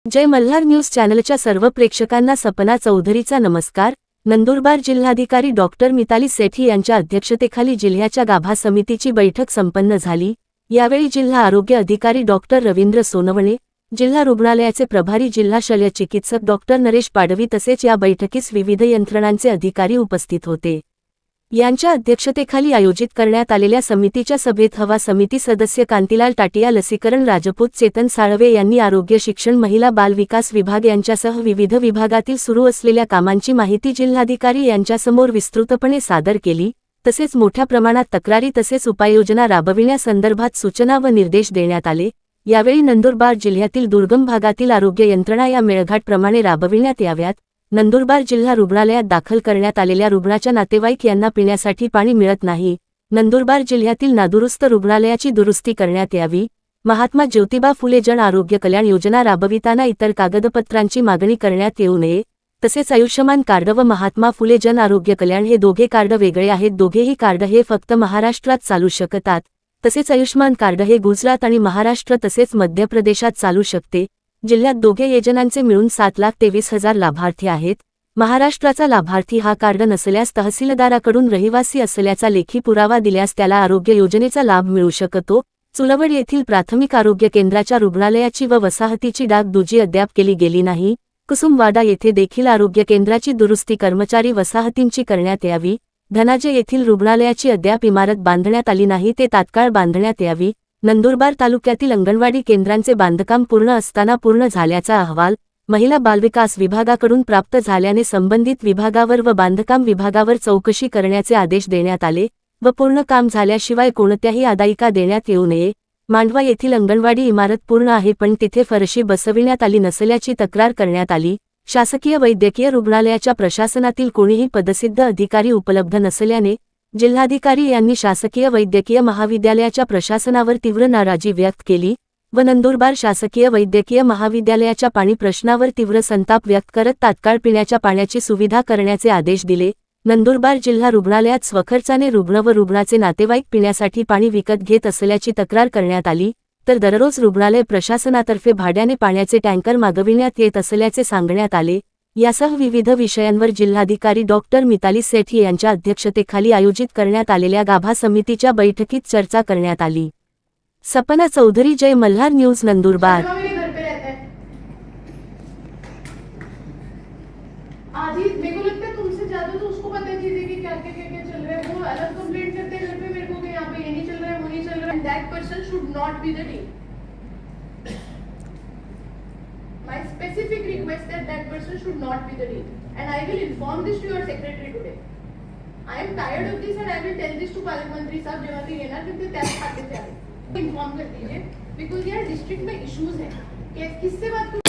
जय Malhar news चॅनलच्या सर्व प्रेक्षकांना सपना चौधरीचा नमस्कार। नंदुरबार जिल्हाधिकारी डॉक्टर मिताली सेठी यांच्या अध्यक्षतेखाली जिल्ह्याच्या गाभा समितीची बैठक संपन्न झाली। यावेळी जिल्हा आरोग्य अधिकारी डॉक्टर रवींद्र सोनवणे, जिल्हा रुग्णालयाचे प्रभारी जिल्हा शल्य चिकित्सक डॉक्टर नरेश पाडवी तसेच या बैठकीस विविध यंत्रणांचे अधिकारी उपस्थित होते। यांच्या अध्यक्षतेखाली आयोजित करण्यात आलेल्या समितीच्या सभेत हवा समिती सदस्य कांतीलाल टाटिया, लसीकरण राजपूत, चेतन साळवे यांनी आरोग्य, शिक्षण, महिला बाल विकास विभाग यांच्यासह विविध विभागातील सुरू असलेल्या कामांची माहिती जिल्हाधिकारी यांच्यासमोर विस्तृतपणे सादर केली। तसेच मोठ्या प्रमाणात तक्रारी तसेच उपाययोजना राबविण्यासंदर्भात सूचना व निर्देश देण्यात आले। यावेळी नंदुरबार जिल्ह्यातील दुर्गम भागातील आरोग्य यंत्रणा या मेळघाटप्रमाणे राबविण्यात याव्यात। नंदुरबार जिल्हा रुग्णालयात दाखल करण्यात आलेल्या रुग्णाच्या नातेवाईक यांना पिण्यासाठी पाणी मिळत नाही। नंदुरबार जिल्ह्यातील नादुरुस्त रुग्णालयाची दुरुस्ती करण्यात यावी। महात्मा ज्योतिबा फुले जन आरोग्य कल्याण योजना राबविताना इतर कागदपत्रांची मागणी करण्यात येऊ नये। तसेच आयुष्यमान कार्ड व महात्मा फुले जन आरोग्य कल्याण हे दोघे कार्ड वेगळे आहेत। दोघेही कार्ड हे फक्त महाराष्ट्रात चालू शकतात। तसेच आयुष्यमान कार्ड हे गुजरात आणि महाराष्ट्र तसेच मध्य प्रदेशात चालू शकते। जिल्ह्यात दोघे योजनांचे मिळून 7,23,000 लाभार्थी आहेत। महाराष्ट्राचा लाभार्थी हा कार्ड नसल्यास तहसीलदाराकडून रहिवासी असल्याचा लेखी पुरावा दिल्यास त्याला आरोग्य योजनेचा लाभ मिळू शकतो। चुलवड येथील प्राथमिक आरोग्य केंद्राच्या रुग्णालयाची व वसाहतीची डागडुजी अद्याप केली गेली नाही। कुसुमवाडा येथे देखील आरोग्य केंद्राची दुरुस्ती कर्मचारी वसाहतींची करण्यात यावी। धनाजे येथील रुग्णालयाची अद्याप इमारत बांधण्यात आली नाही, ते तात्काळ बांधण्यात यावी। नंदुरबार तालुक्यातील अंगणवाडी केंद्रांचे बांधकाम पूर्ण असताना पूर्ण झाल्याचा अहवाल महिला बालविकास विभागाकडून प्राप्त झाल्याने संबंधित विभागावर व बांधकाम विभागावर चौकशी करण्याचे आदेश देण्यात आले व पूर्ण काम झाल्याशिवाय कोणत्याही अदायिका देण्यात येऊ नये। मांडवा येथील अंगणवाडी इमारत पूर्ण आहे पण तिथे फरशी बसविण्यात आली नसल्याची तक्रार करण्यात आली। शासकीय वैद्यकीय रुग्णालयाच्या प्रशासनातील कोणीही पदसिद्ध अधिकारी उपलब्ध नसल्याने जिल्हाधिकारी यांनी शासकीय वैद्यकीय महाविद्यालयाच्या प्रशासनावर तीव्र नाराजी व्यक्त केली व नंदुरबार शासकीय वैद्यकीय महाविद्यालयाच्या पाणी प्रश्नावर तीव्र संताप व्यक्त करत तात्काळ पिण्याच्या पाण्याची सुविधा करण्याचे आदेश दिले। नंदुरबार जिल्हा रुग्णालयात स्वखर्चाने रुग्ण व रुग्णाचे नातेवाईक पिण्यासाठी पाणी विकत घेत असल्याची तक्रार करण्यात आली, तर दररोज रुग्णालय प्रशासनातर्फे भाड्याने पाण्याचे टँकर मागविण्यात येत असल्याचे सांगण्यात आले। यासह विविध विषयांवर जिल्हाधिकारी डॉक्टर मिताली सेठी यांच्या अध्यक्षतेखाली आयोजित करण्यात आलेल्या गाभा समितीच्या बैठकीत चर्चा करण्यात आली। Sapna Chaudhary, Jai Malhar news, Nandurbar. My specific request that person should not be the dean, and I will inform this to your secretary today. I am tired of this and I will tell this to पालकमंत्री साहब जेव्हा ते येणार ते त्याच खाते से आए inform कर दीजिए, because यार डिस्ट्रिक्ट में इश्यूज हैं कि किससे बात